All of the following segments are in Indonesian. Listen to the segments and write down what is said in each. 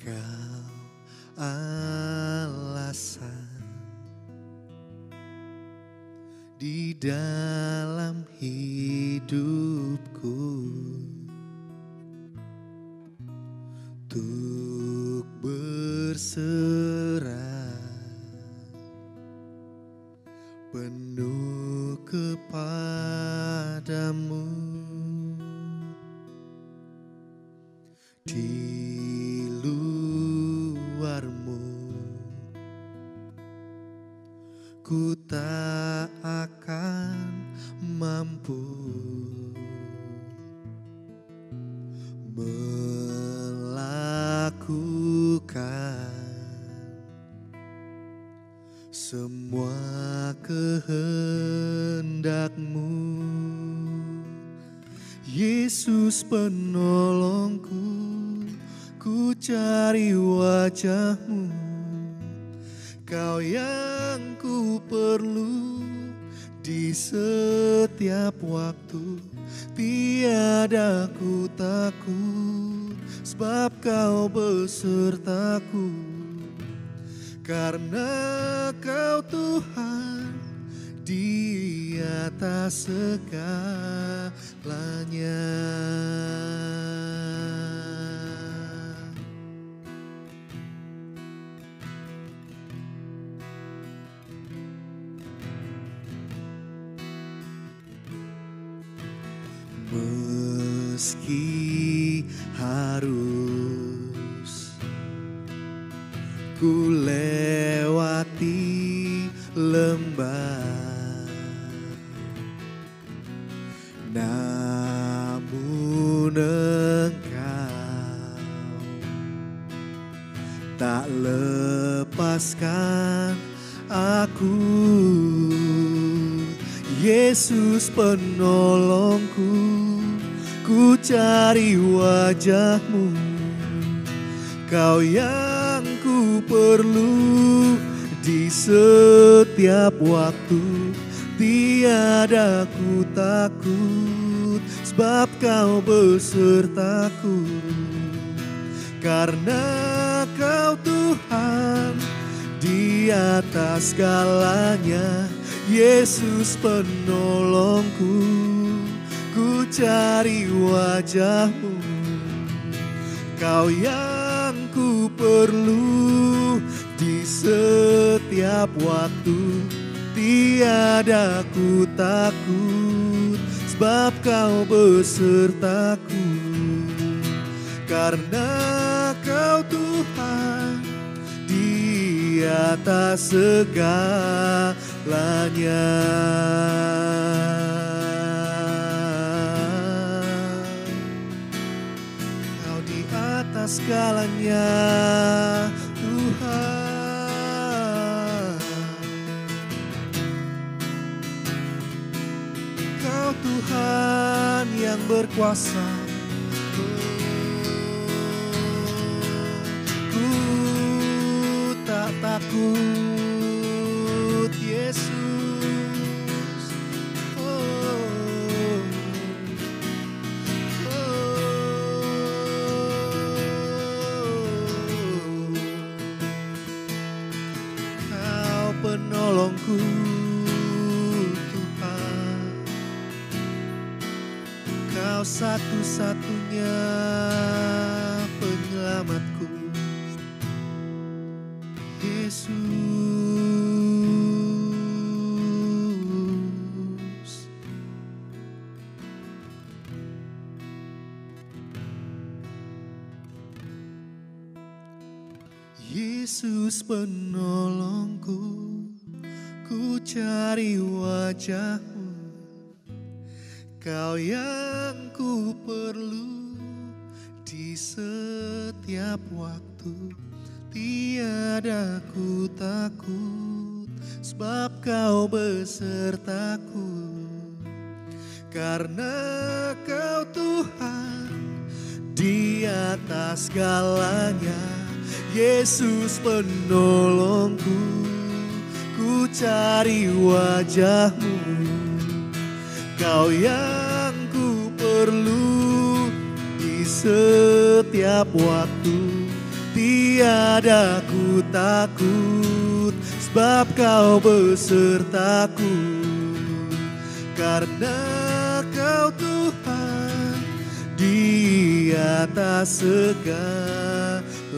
Kau alasan di dalam hidupku untuk berserah penuh kepadamu. Di luarmu ku tak akan mampu melakukan semua kehendakmu. Yesus penolongku, ku cari wajahmu, Kau yang ku perlu di setiap waktu. Tiada ku takut, sebab Kau besertaku. Karena Kau Tuhan di atas segalanya. Meski harus ku lewati lembah, namun Engkau tak lepaskan aku. Yesus penolongku, ku cari wajahmu, Kau yang ku perlu di setiap waktu. Tiada ku takut, sebab Kau besertaku. Karena Kau Tuhan di atas segalanya. Yesus penolongku, ku cari wajahmu, Kau yang ku perlu di setiap waktu. Tiada ku takut, sebab Kau besertaku. Karena Kau Tuhan di atas segalanya. Kau di atas segalanya, Tuhan. Kau Tuhan yang berkuasa. Ku tak takut, Yesus. Kau penolongku, Tuhan. Kau satu-satunya penyelamatku, Yesus. Yesus penolongku, ku cari wajahmu, Kau yang ku perlu di setiap waktu. Tiada ku takut, sebab Kau besertaku. Karena Kau Tuhan di atas segalanya. Yesus penolongku, ku cari wajahmu, Kau yang ku perlu di setiap waktu. Tiada ku takut, sebab kau besertaku. Karena kau Tuhan di atas segalanya.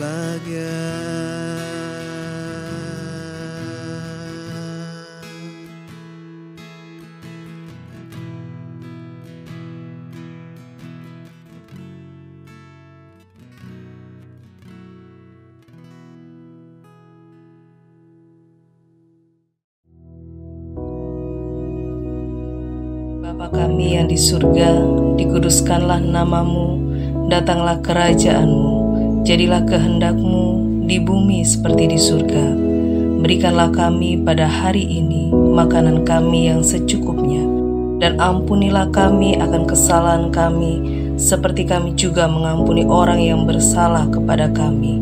Bapa kami yang di surga, dikuduskanlah namamu, datanglah kerajaanmu, jadilah kehendak-Mu di bumi seperti di surga. Berikanlah kami pada hari ini makanan kami yang secukupnya, dan ampunilah kami akan kesalahan kami, seperti kami juga mengampuni orang yang bersalah kepada kami.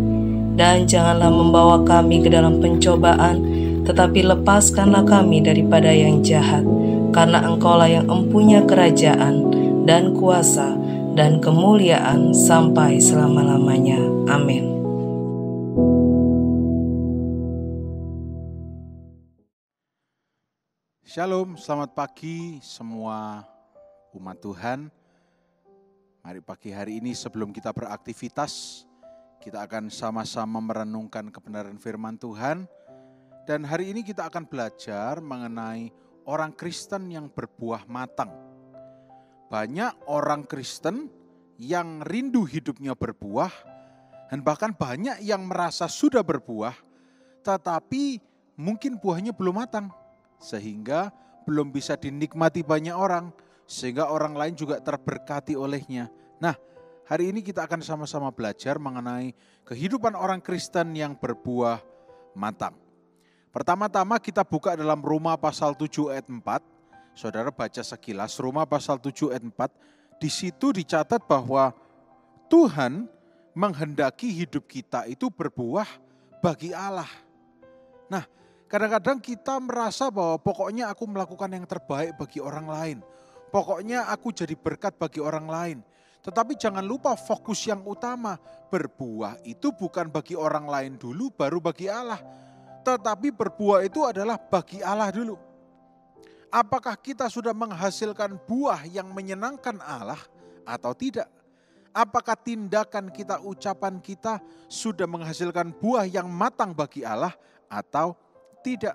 Dan janganlah membawa kami ke dalam pencobaan, tetapi lepaskanlah kami daripada yang jahat. Karena Engkaulah yang empunya kerajaan dan kuasa dan kemuliaan sampai selama-lamanya. Amin. Shalom, selamat pagi semua umat Tuhan. Mari pagi hari ini sebelum kita beraktivitas, kita akan sama-sama merenungkan kebenaran firman Tuhan. Dan hari ini kita akan belajar mengenai orang Kristen yang berbuah matang. Banyak orang Kristen yang rindu hidupnya berbuah, dan bahkan banyak yang merasa sudah berbuah, tetapi mungkin buahnya belum matang, sehingga belum bisa dinikmati banyak orang, sehingga orang lain juga terberkati olehnya. Nah, hari ini kita akan sama-sama belajar mengenai kehidupan orang Kristen yang berbuah matang. Pertama-tama kita buka dalam Roma pasal 7 ayat 4. Saudara baca sekilas Roma pasal 7 ayat 4. Di situ dicatat bahwa Tuhan menghendaki hidup kita itu berbuah bagi Allah. Nah, kadang-kadang kita merasa bahwa pokoknya aku melakukan yang terbaik bagi orang lain. Pokoknya aku jadi berkat bagi orang lain. Tetapi jangan lupa fokus yang utama. Berbuah itu bukan bagi orang lain dulu, baru bagi Allah. Tetapi berbuah itu adalah bagi Allah dulu. Apakah kita sudah menghasilkan buah yang menyenangkan Allah atau tidak? Apakah tindakan kita, ucapan kita sudah menghasilkan buah yang matang bagi Allah atau tidak?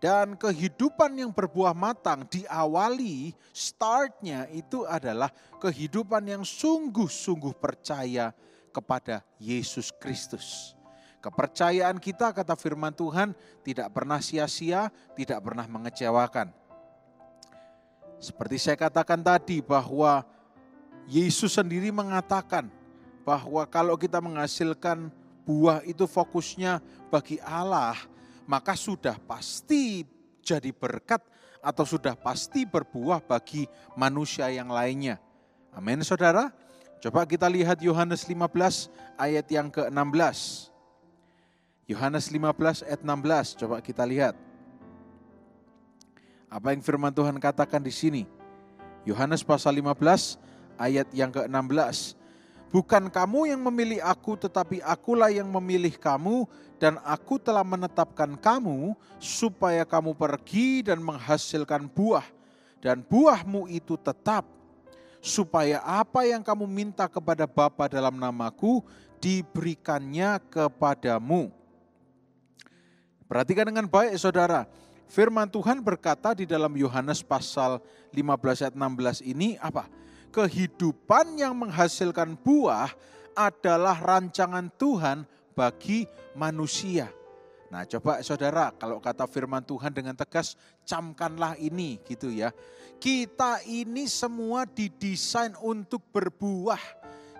Dan kehidupan yang berbuah matang diawali, startnya itu adalah kehidupan yang sungguh-sungguh percaya kepada Yesus Kristus. Kepercayaan kita, kata firman Tuhan, tidak pernah sia-sia, tidak pernah mengecewakan. Seperti saya katakan tadi bahwa Yesus sendiri mengatakan bahwa kalau kita menghasilkan buah itu fokusnya bagi Allah, maka sudah pasti jadi berkat atau sudah pasti berbuah bagi manusia yang lainnya. Amin, saudara. Coba kita lihat Yohanes 15 ayat yang ke-16. Yohanes 15 ayat 16, coba kita lihat. Apa yang firman Tuhan katakan di sini? Yohanes pasal 15 ayat yang ke-16. Bukan kamu yang memilih aku, tetapi akulah yang memilih kamu, dan aku telah menetapkan kamu supaya kamu pergi dan menghasilkan buah, dan buahmu itu tetap, supaya apa yang kamu minta kepada Bapa dalam namaku diberikannya kepadamu. Perhatikan dengan baik, saudara. Firman Tuhan berkata di dalam Yohanes pasal 15 ayat 16 ini apa? Kehidupan yang menghasilkan buah adalah rancangan Tuhan bagi manusia. Nah, coba saudara, kalau kata firman Tuhan dengan tegas, camkanlah ini gitu ya. Kita ini semua didesain untuk berbuah.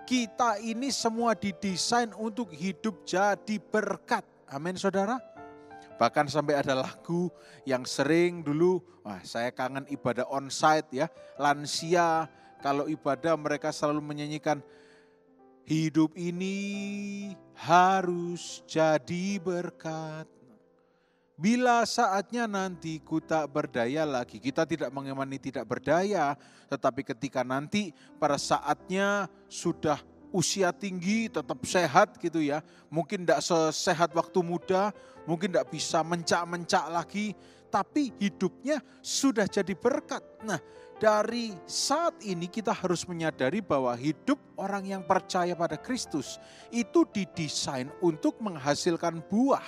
Kita ini semua didesain untuk hidup jadi berkat. Amin, saudara. Bahkan sampai ada lagu yang sering dulu, saya kangen ibadah onsite ya, lansia kalau ibadah mereka selalu menyanyikan, hidup ini harus jadi berkat. Bila saatnya nanti ku tak berdaya lagi, kita tidak mengimani tidak berdaya, tetapi ketika nanti pada saatnya sudah usia tinggi tetap sehat gitu ya. Mungkin tidak sesehat waktu muda, mungkin tidak bisa mencak-mencak lagi, tapi hidupnya sudah jadi berkat. Nah, dari saat ini kita harus menyadari bahwa hidup orang yang percaya pada Kristus itu didesain untuk menghasilkan buah.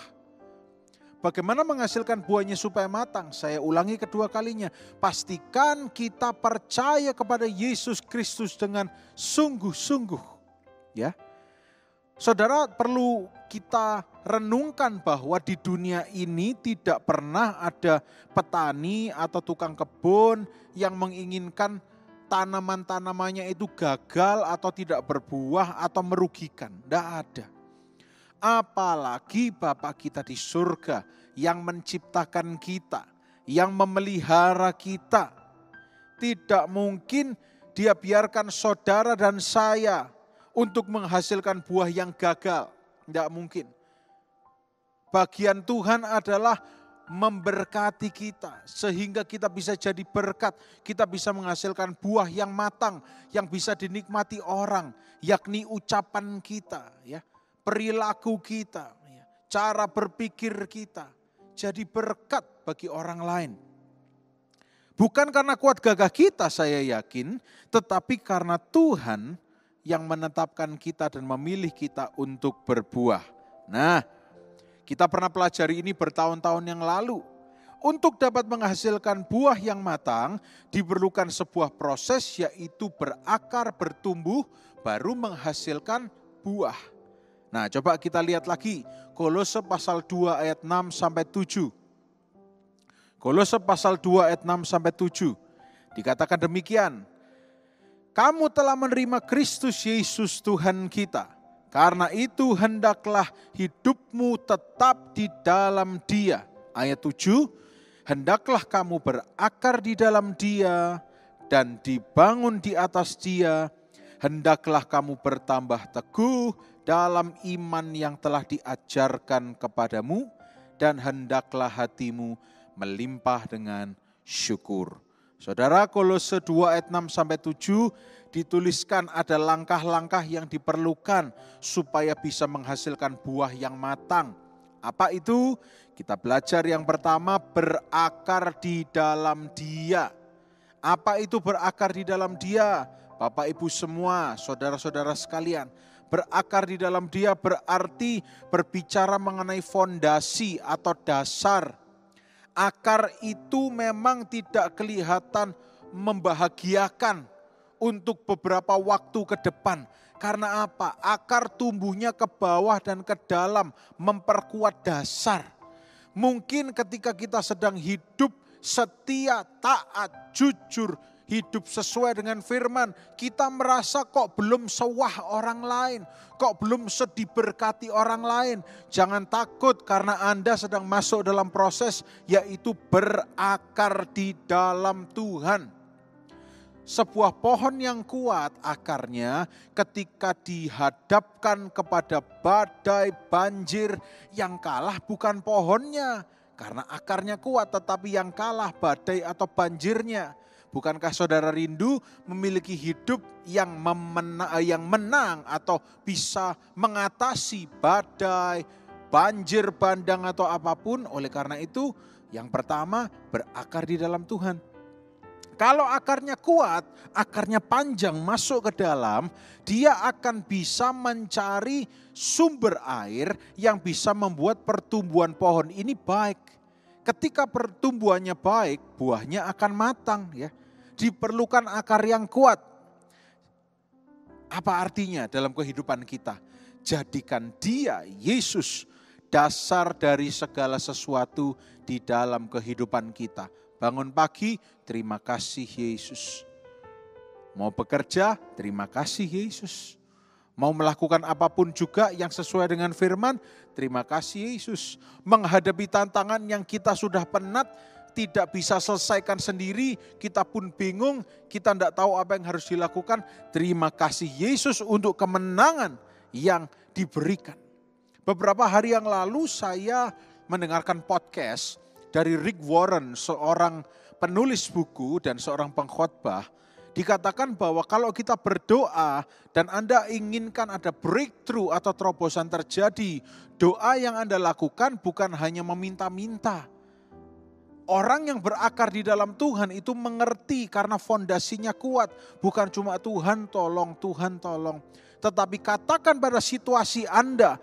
Bagaimana menghasilkan buahnya supaya matang? Saya ulangi kedua kalinya. Pastikan kita percaya kepada Yesus Kristus dengan sungguh-sungguh. Ya, saudara, perlu kita renungkan bahwa di dunia ini tidak pernah ada petani atau tukang kebun yang menginginkan tanaman-tanamannya itu gagal atau tidak berbuah atau merugikan. Tidak ada. Apalagi Bapa kita di surga yang menciptakan kita, yang memelihara kita. Tidak mungkin Dia biarkan saudara dan saya untuk menghasilkan buah yang gagal. Tidak mungkin. Bagian Tuhan adalah memberkati kita sehingga kita bisa jadi berkat, kita bisa menghasilkan buah yang matang, yang bisa dinikmati orang, yakni ucapan kita, ya. Perilaku kita, cara berpikir kita, jadi berkat bagi orang lain. Bukan karena kuat gagah kita saya yakin, tetapi karena Tuhan yang menetapkan kita dan memilih kita untuk berbuah. Nah, kita pernah pelajari ini bertahun-tahun yang lalu. Untuk dapat menghasilkan buah yang matang, diperlukan sebuah proses yaitu berakar, bertumbuh, baru menghasilkan buah. Nah, coba kita lihat lagi Kolose pasal 2 ayat 6 sampai 7. Kolose pasal 2 ayat 6 sampai 7. Dikatakan demikian. Kamu telah menerima Kristus Yesus Tuhan kita. Karena itu hendaklah hidupmu tetap di dalam Dia. Ayat 7. Hendaklah kamu berakar di dalam Dia dan dibangun di atas Dia. Hendaklah kamu bertambah teguh dalam iman yang telah diajarkan kepadamu, dan hendaklah hatimu melimpah dengan syukur. Saudara, Kolose 2 ayat 6 sampai 7 dituliskan ada langkah-langkah yang diperlukan supaya bisa menghasilkan buah yang matang. Apa itu? Kita belajar yang pertama, berakar di dalam Dia. Apa itu berakar di dalam Dia? Bapak Ibu semua, saudara-saudara sekalian, berakar di dalam Dia berarti berbicara mengenai fondasi atau dasar. Akar itu memang tidak kelihatan membahagiakan untuk beberapa waktu ke depan. Karena apa? Akar tumbuhnya ke bawah dan ke dalam, memperkuat dasar. Mungkin ketika kita sedang hidup setia, taat, jujur, hidup sesuai dengan firman, kita merasa kok belum sewah orang lain, kok belum diberkati orang lain. Jangan takut karena Anda sedang masuk dalam proses yaitu berakar di dalam Tuhan. Sebuah pohon yang kuat akarnya ketika dihadapkan kepada badai banjir, yang kalah bukan pohonnya karena akarnya kuat, tetapi yang kalah badai atau banjirnya. Bukankah saudara rindu memiliki hidup yang menang atau bisa mengatasi badai, banjir bandang atau apapun? Oleh karena itu, yang pertama berakar di dalam Tuhan. Kalau akarnya kuat, akarnya panjang masuk ke dalam, dia akan bisa mencari sumber air yang bisa membuat pertumbuhan pohon ini baik. Ketika pertumbuhannya baik, buahnya akan matang, ya. Diperlukan akar yang kuat. Apa artinya dalam kehidupan kita? Jadikan Dia, Yesus, dasar dari segala sesuatu di dalam kehidupan kita. Bangun pagi, terima kasih Yesus. Mau bekerja, terima kasih Yesus. Mau melakukan apapun juga yang sesuai dengan firman, terima kasih Yesus. Menghadapi tantangan yang kita sudah penat, tidak bisa selesaikan sendiri, kita pun bingung, kita tidak tahu apa yang harus dilakukan. Terima kasih Yesus untuk kemenangan yang diberikan. Beberapa hari yang lalu saya mendengarkan podcast dari Rick Warren, seorang penulis buku dan seorang pengkhotbah. Dikatakan bahwa kalau kita berdoa dan Anda inginkan ada breakthrough atau terobosan terjadi, doa yang Anda lakukan bukan hanya meminta-minta. Orang yang berakar di dalam Tuhan itu mengerti karena fondasinya kuat. Bukan cuma Tuhan tolong, Tuhan tolong. Tetapi katakan pada situasi Anda,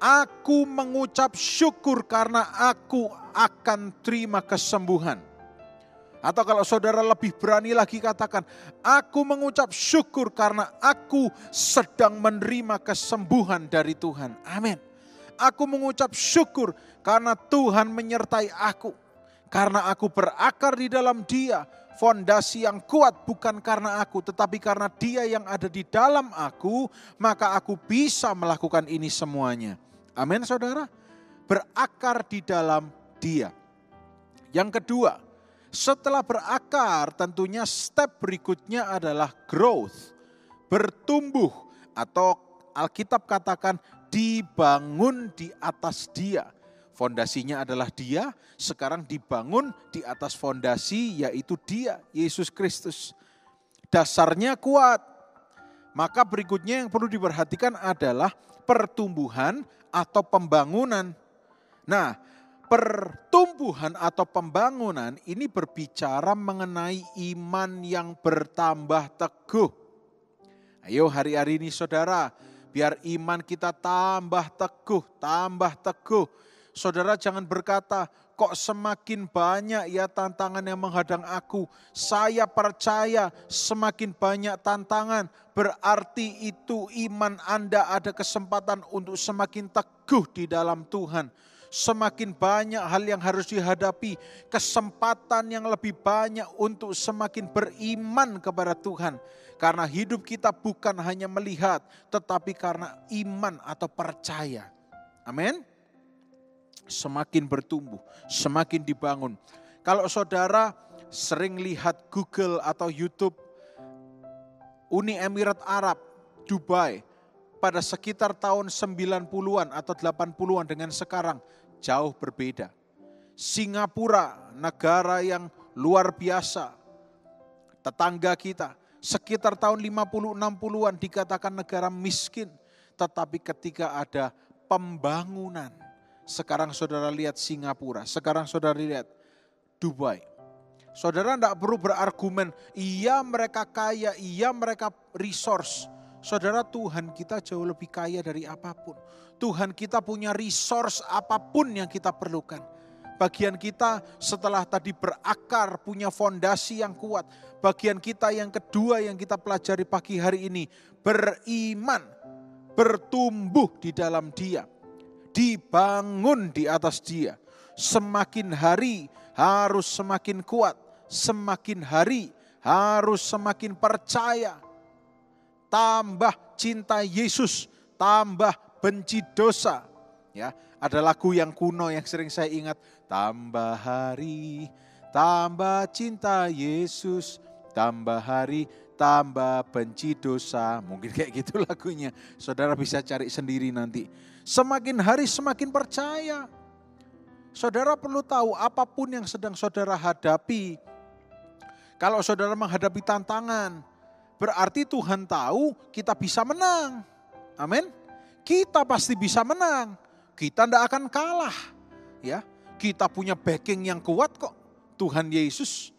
aku mengucap syukur karena aku akan terima kesembuhan. Atau kalau saudara lebih berani lagi katakan, aku mengucap syukur karena aku sedang menerima kesembuhan dari Tuhan. Amin. Aku mengucap syukur karena Tuhan menyertai aku. Karena aku berakar di dalam Dia. Fondasi yang kuat bukan karena aku, tetapi karena Dia yang ada di dalam aku, maka aku bisa melakukan ini semuanya. Amin saudara. Berakar di dalam Dia. Yang kedua, setelah berakar tentunya step berikutnya adalah growth. Bertumbuh atau Alkitab katakan dibangun di atas Dia. Fondasinya adalah Dia, sekarang dibangun di atas fondasi yaitu Dia, Yesus Kristus. Dasarnya kuat. Maka berikutnya yang perlu diperhatikan adalah pertumbuhan atau pembangunan. Nah, pertumbuhan atau pembangunan ini berbicara mengenai iman yang bertambah teguh. Ayo hari-hari ini saudara, biar iman kita tambah teguh, tambah teguh. Saudara jangan berkata, kok semakin banyak ya tantangan yang menghadang aku. Saya percaya semakin banyak tantangan, berarti itu iman Anda ada kesempatan untuk semakin teguh di dalam Tuhan. Semakin banyak hal yang harus dihadapi, kesempatan yang lebih banyak untuk semakin beriman kepada Tuhan. Karena hidup kita bukan hanya melihat, tetapi karena iman atau percaya. Amin. Semakin bertumbuh, semakin dibangun. Kalau saudara sering lihat Google atau YouTube, Uni Emirat Arab, Dubai, pada sekitar tahun 90-an atau 80-an dengan sekarang jauh berbeda. Singapura, negara yang luar biasa. Tetangga kita, sekitar tahun 50-60-an dikatakan negara miskin. Tetapi ketika ada pembangunan, sekarang saudara lihat Singapura, sekarang saudara lihat Dubai. Saudara tidak perlu berargumen, iya mereka kaya, iya mereka resource. Saudara, Tuhan kita jauh lebih kaya dari apapun. Tuhan kita punya resource apapun yang kita perlukan. Bagian kita setelah tadi berakar, punya fondasi yang kuat. Bagian kita yang kedua yang kita pelajari pagi hari ini, beriman, bertumbuh di dalam Dia. Dibangun di atas Dia. Semakin hari harus semakin kuat. Semakin hari harus semakin percaya. Tambah cinta Yesus, tambah benci dosa. Ya, ada lagu yang kuno yang sering saya ingat. Tambah hari, tambah cinta Yesus, tambah hari, tambah benci dosa. Mungkin kayak gitu lagunya. Saudara bisa cari sendiri nanti. Semakin hari semakin percaya. Saudara perlu tahu apapun yang sedang saudara hadapi. Kalau saudara menghadapi tantangan, berarti Tuhan tahu kita bisa menang. Amin. Kita pasti bisa menang. Kita tidak akan kalah. Ya, kita punya backing yang kuat kok. Tuhan Yesus.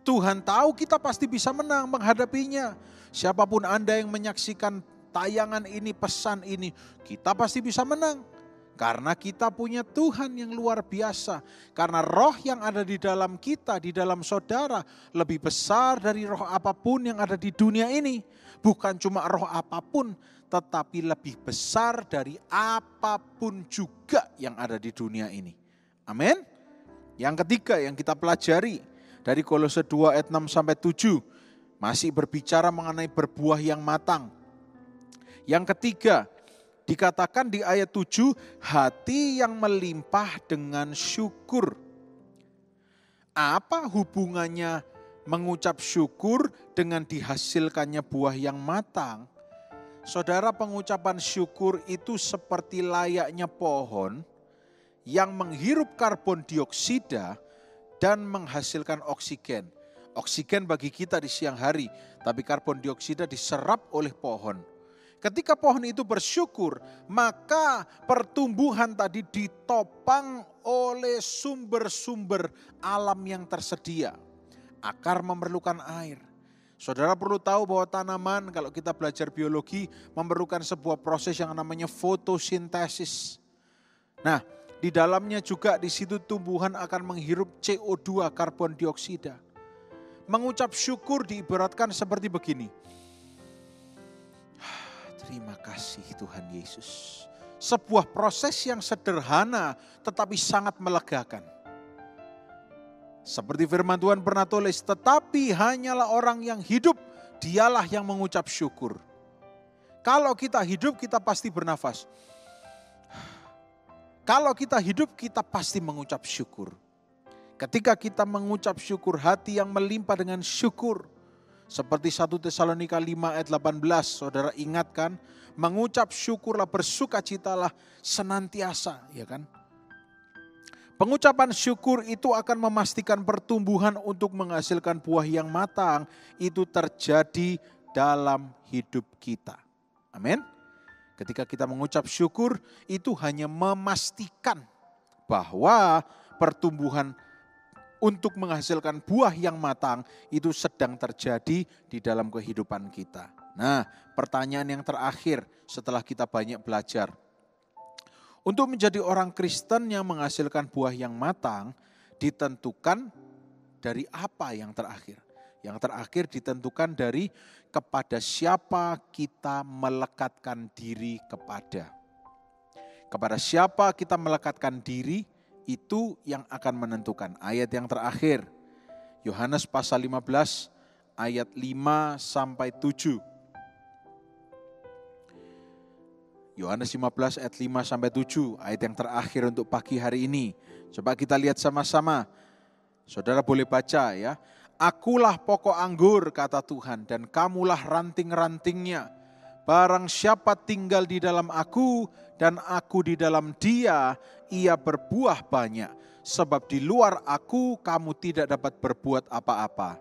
Tuhan tahu kita pasti bisa menang menghadapinya. Siapapun Anda yang menyaksikan tayangan ini, pesan ini, kita pasti bisa menang. Karena kita punya Tuhan yang luar biasa. Karena roh yang ada di dalam kita, di dalam saudara, lebih besar dari roh apapun yang ada di dunia ini. Bukan cuma roh apapun, tetapi lebih besar dari apapun juga yang ada di dunia ini. Amin. Yang ketiga yang kita pelajari dari Kolose 2 ayat 6-7. Masih berbicara mengenai berbuah yang matang. Yang ketiga, dikatakan di ayat 7, hati yang melimpah dengan syukur. Apa hubungannya mengucap syukur dengan dihasilkannya buah yang matang? Saudara, pengucapan syukur itu seperti layaknya pohon yang menghirup karbon dioksida dan menghasilkan oksigen. Oksigen bagi kita di siang hari, tapi karbon dioksida diserap oleh pohon. Ketika pohon itu bersyukur, maka pertumbuhan tadi ditopang oleh sumber-sumber alam yang tersedia. Akar memerlukan air. Saudara perlu tahu bahwa tanaman, kalau kita belajar biologi, memerlukan sebuah proses yang namanya fotosintesis. Nah, di dalamnya juga di situ tumbuhan akan menghirup CO2, karbon dioksida. Mengucap syukur diibaratkan seperti begini. Terima kasih Tuhan Yesus. Sebuah proses yang sederhana tetapi sangat melegakan. Seperti firman Tuhan pernah tulis, tetapi hanyalah orang yang hidup, dialah yang mengucap syukur. Kalau kita hidup, kita pasti bernafas. Kalau kita hidup, kita pasti mengucap syukur. Ketika kita mengucap syukur, hati yang melimpah dengan syukur. Seperti 1 Tesalonika 5 ayat 18, saudara ingatkan, mengucap syukurlah, bersukacitalah senantiasa, ya kan? Pengucapan syukur itu akan memastikan pertumbuhan untuk menghasilkan buah yang matang itu terjadi dalam hidup kita. Amin. Ketika kita mengucap syukur itu hanya memastikan bahwa pertumbuhan untuk menghasilkan buah yang matang itu sedang terjadi di dalam kehidupan kita. Nah, pertanyaan yang terakhir setelah kita banyak belajar. Untuk menjadi orang Kristen yang menghasilkan buah yang matang ditentukan dari apa yang terakhir? Yang terakhir ditentukan dari kepada siapa kita melekatkan diri kepada. Kepada siapa kita melekatkan diri itu yang akan menentukan. Ayat yang terakhir, Yohanes pasal 15 ayat 5 sampai 7. Yohanes 15 ayat 5 sampai 7, ayat yang terakhir untuk pagi hari ini. Coba kita lihat sama-sama. Saudara boleh baca ya. Akulah pokok anggur kata Tuhan dan kamulah ranting-rantingnya. Barang siapa tinggal di dalam aku dan aku di dalam dia, ia berbuah banyak. Sebab di luar aku kamu tidak dapat berbuat apa-apa.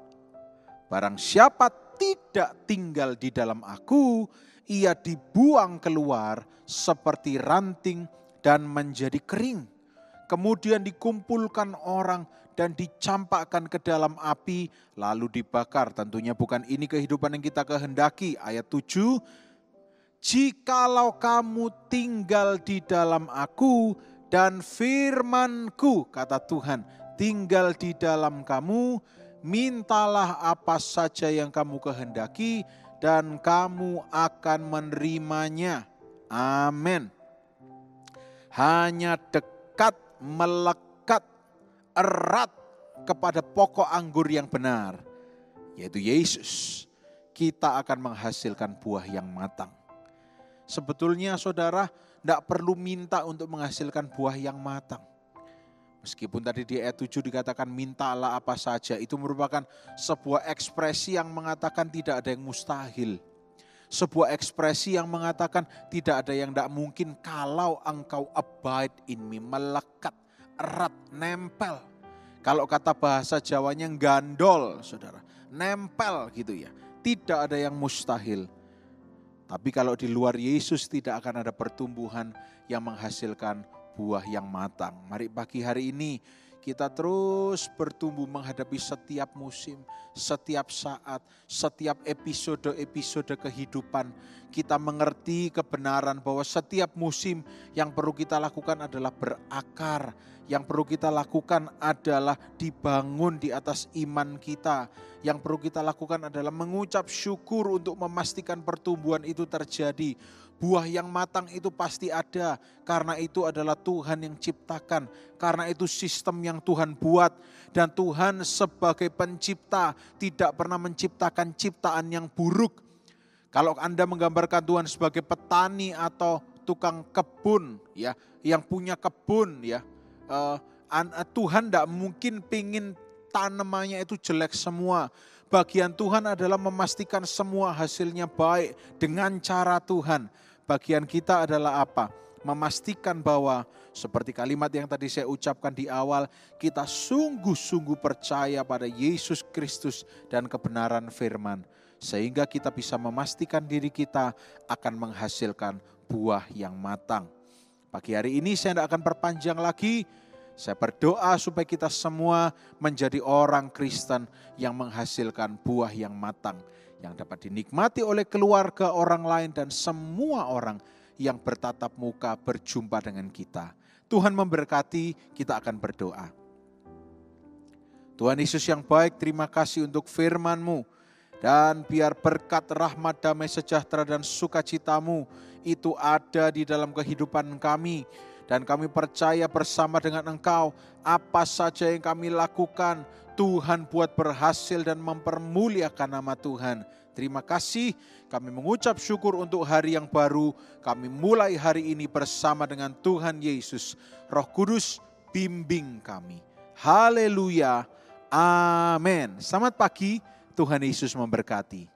Barang siapa tidak tinggal di dalam aku, ia dibuang keluar seperti ranting dan menjadi kering. Kemudian dikumpulkan orang dan dicampakkan ke dalam api lalu dibakar. Tentunya bukan ini kehidupan yang kita kehendaki. Ayat 7, jikalau kamu tinggal di dalam aku dan firman-Ku, kata Tuhan, tinggal di dalam kamu, mintalah apa saja yang kamu kehendaki dan kamu akan menerimanya. Amin. Hanya dekat, melekat, erat kepada pokok anggur yang benar, yaitu Yesus, kita akan menghasilkan buah yang matang. Sebetulnya saudara tidak perlu minta untuk menghasilkan buah yang matang. Meskipun tadi di ayat 7 dikatakan mintalah apa saja, itu merupakan sebuah ekspresi yang mengatakan tidak ada yang mustahil. Sebuah ekspresi yang mengatakan tidak ada yang tidak mungkin kalau engkau abide in me, melekat, erat, nempel. Kalau kata bahasa Jawanya gandol, saudara, nempel gitu ya. Tidak ada yang mustahil. Tapi kalau di luar Yesus tidak akan ada pertumbuhan yang menghasilkan buah yang matang. Mari pagi hari ini kita terus bertumbuh menghadapi setiap musim, setiap saat, setiap episode-episode kehidupan. Kita mengerti kebenaran bahwa setiap musim yang perlu kita lakukan adalah berakar. Yang perlu kita lakukan adalah dibangun di atas iman kita. Yang perlu kita lakukan adalah mengucap syukur untuk memastikan pertumbuhan itu terjadi. Buah yang matang itu pasti ada, karena itu adalah Tuhan yang ciptakan, karena itu sistem yang Tuhan buat. Dan Tuhan sebagai pencipta tidak pernah menciptakan ciptaan yang buruk. Kalau Anda menggambarkan Tuhan sebagai petani atau tukang kebun, ya, yang punya kebun, ya, Tuhan tidak mungkin pingin tanamannya itu jelek semua. Bagian Tuhan adalah memastikan semua hasilnya baik dengan cara Tuhan. Bagian kita adalah apa? memastikan bahwa seperti kalimat yang tadi saya ucapkan di awal, kita sungguh-sungguh percaya pada Yesus Kristus dan kebenaran firman. Sehingga kita bisa memastikan diri kita akan menghasilkan buah yang matang. Pagi hari ini saya tidak akan perpanjang lagi. Saya berdoa supaya kita semua menjadi orang Kristen yang menghasilkan buah yang matang, yang dapat dinikmati oleh keluarga orang lain dan semua orang yang bertatap muka berjumpa dengan kita. Tuhan memberkati, kita akan berdoa. Tuhan Yesus yang baik, terima kasih untuk firman-Mu. Dan biar berkat, rahmat, damai, sejahtera, dan sukacita-Mu itu ada di dalam kehidupan kami. Dan kami percaya bersama dengan Engkau, apa saja yang kami lakukan, Tuhan buat berhasil dan mempermuliakan nama Tuhan. Terima kasih, kami mengucap syukur untuk hari yang baru. Kami mulai hari ini bersama dengan Tuhan Yesus. Roh Kudus bimbing kami. Haleluya, amin. Selamat pagi, Tuhan Yesus memberkati.